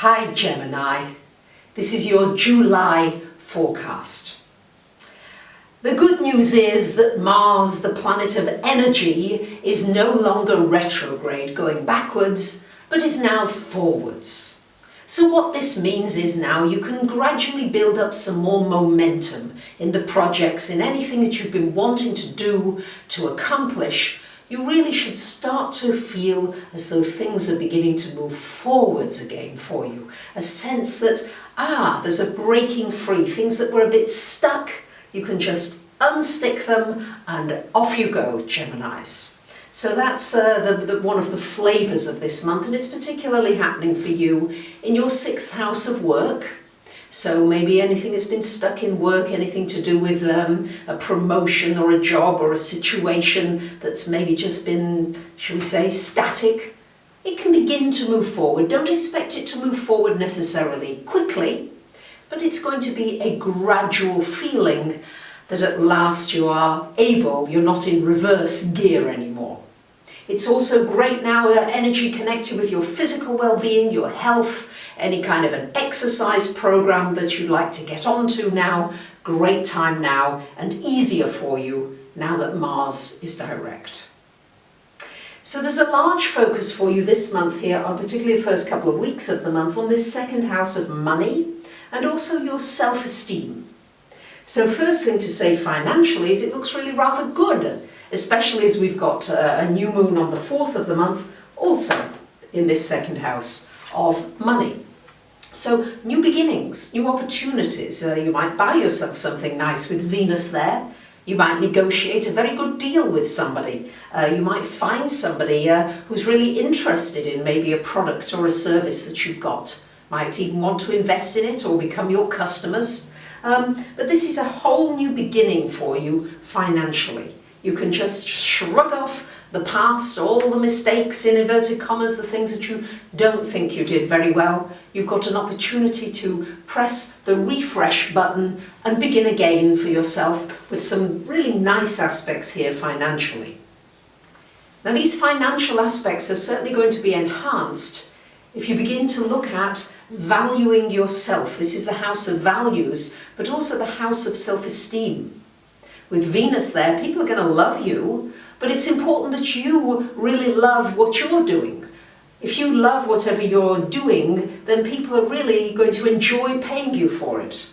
Hi Gemini, this is your July forecast. The good news is that Mars, the planet of energy, is no longer retrograde, going backwards, but is now forwards. So what this means is now you can gradually build up some more momentum in the projects, in anything that you've been wanting to do, to accomplish. You really should start to feel as though things are beginning to move forwards again for you. A sense that, there's a breaking free. Things that were a bit stuck, you can just unstick them and off you go, Geminis. So that's one of the flavours of this month, and it's particularly happening for you in your 6th house of work. So maybe anything that's been stuck in work, anything to do with a promotion or a job or a situation that's maybe just been, shall we say, static, it can begin to move forward. Don't expect it to move forward necessarily quickly, but it's going to be a gradual feeling that at last you're not in reverse gear anymore. It's also great now, energy connected with your physical well-being, your health, any kind of an exercise program that you'd like to get onto now. Great time now, and easier for you now that Mars is direct. So there's a large focus for you this month here, or particularly the first couple of weeks of the month, on this 2nd house of money and also your self-esteem. So first thing to say financially is it looks really rather good, especially as we've got a new moon on the 4th of the month, also in this 2nd house of money. So new beginnings, new opportunities. You might buy yourself something nice with Venus there. You might negotiate a very good deal with somebody. You might find somebody who's really interested in maybe a product or a service that you've got. Might even want to invest in it or become your customers. But this is a whole new beginning for you financially. You can just shrug off the past, all the mistakes, in inverted commas, the things that you don't think you did very well. You've got an opportunity to press the refresh button and begin again for yourself with some really nice aspects here financially. Now these financial aspects are certainly going to be enhanced if you begin to look at valuing yourself. This is the house of values, but also the house of self-esteem. With Venus there, people are going to love you, but it's important that you really love what you're doing. If you love whatever you're doing, then people are really going to enjoy paying you for it.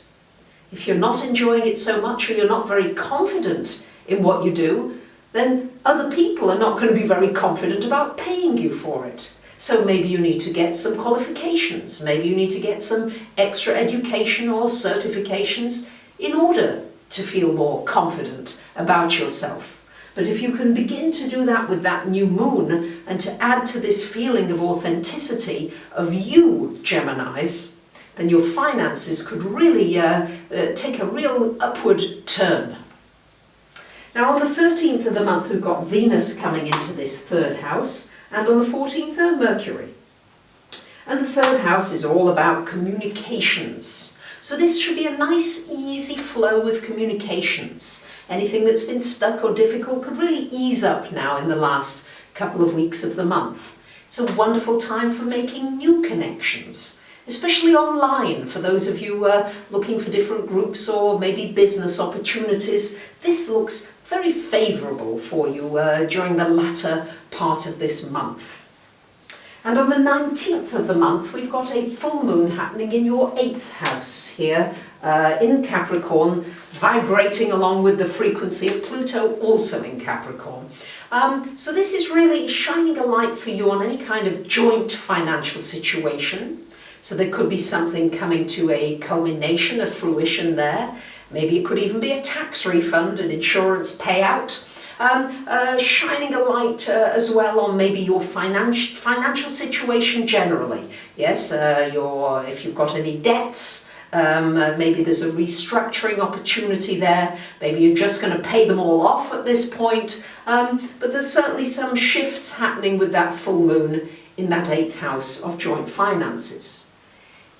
If you're not enjoying it so much, or you're not very confident in what you do, then other people are not going to be very confident about paying you for it. So maybe you need to get some qualifications, maybe you need to get some extra education or certifications in order to feel more confident about yourself. But if you can begin to do that with that new moon and to add to this feeling of authenticity of you, Geminis, then your finances could really take a real upward turn. Now on the 13th of the month we've got Venus coming into this 3rd house, and on the 14th Mercury. And the 3rd house is all about communications. So this should be a nice easy flow with communications. Anything that's been stuck or difficult could really ease up now in the last couple of weeks of the month. It's a wonderful time for making new connections, especially online for those of you looking for different groups or maybe business opportunities. This looks very favourable for you during the latter part of this month. And on the 19th of the month we've got a full moon happening in your 8th house here in Capricorn, vibrating along with the frequency of Pluto also in Capricorn. So this is really shining a light for you on any kind of joint financial situation. So there could be something coming to a culmination, a fruition there. Maybe it could even be a tax refund, an insurance payout. Shining a light as well on maybe your financial situation generally. Yes, if you've got any debts, maybe there's a restructuring opportunity there. Maybe you're just going to pay them all off at this point. But there's certainly some shifts happening with that full moon in that 8th house of joint finances.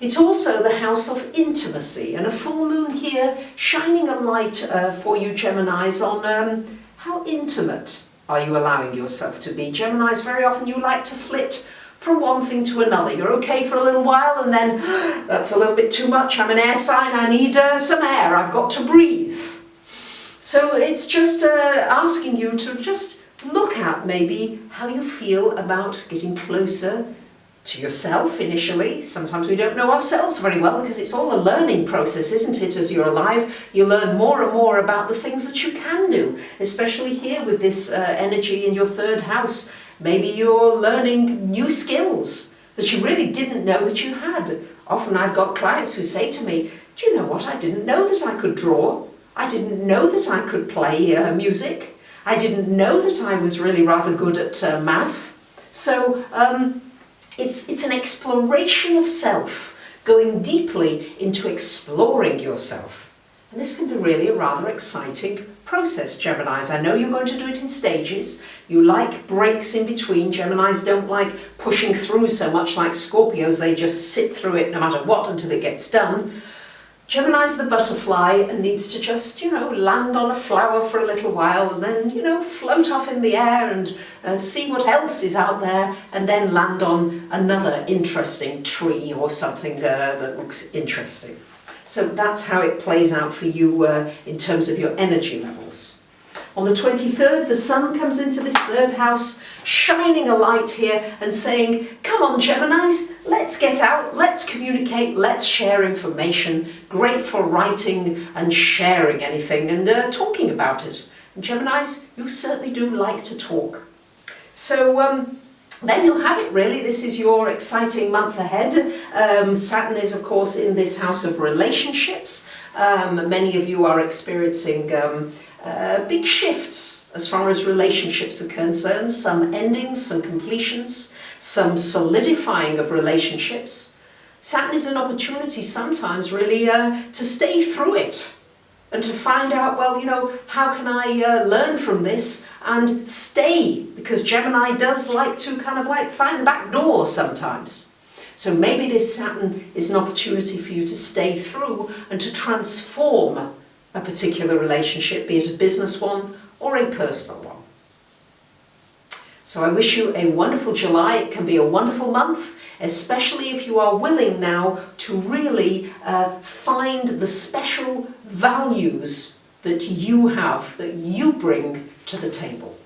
It's also the house of intimacy, and a full moon here shining a light for you Geminis on how intimate are you allowing yourself to be. Geminis, very often you like to flit from one thing to another. You're okay for a little while and then that's a little bit too much. I'm an air sign, I need some air, I've got to breathe. So it's just asking you to just look at maybe how you feel about getting closer to yourself initially. Sometimes we don't know ourselves very well because it's all a learning process, isn't it? As you're alive, you learn more and more about the things that you can do, especially here with this energy in your third house. Maybe you're learning new skills that you really didn't know that you had. Often I've got clients who say to me, do you know what, I didn't know that I could draw. I didn't know that I could play music. I didn't know that I was really rather good at math. So it's an exploration of self, going deeply into exploring yourself. And this can be really a rather exciting process, Geminis. I know you're going to do it in stages. You like breaks in between. Geminis don't like pushing through so much like Scorpios. They just sit through it no matter what until it gets done. Gemini's the butterfly and needs to just, land on a flower for a little while and then, float off in the air and see what else is out there and then land on another interesting tree or something that looks interesting. So that's how it plays out for you in terms of your energy levels. On the 23rd, the sun comes into this third house, shining a light here and saying, come on Geminis, let's get out, let's communicate, let's share information. Great for writing and sharing anything and talking about it. And Geminis, you certainly do like to talk. So then you'll have it really. This is your exciting month ahead. Saturn is of course in this house of relationships. Many of you are experiencing big shifts as far as relationships are concerned, some endings, some completions, some solidifying of relationships. Saturn is an opportunity sometimes really to stay through it and to find out, well, how can I learn from this and stay? Because Gemini does like to kind of like find the back door sometimes. So maybe this Saturn is an opportunity for you to stay through and to transform a particular relationship, be it a business one or a personal one. So I wish you a wonderful July. It can be a wonderful month, especially if you are willing now to really find the special values that you have, that you bring to the table.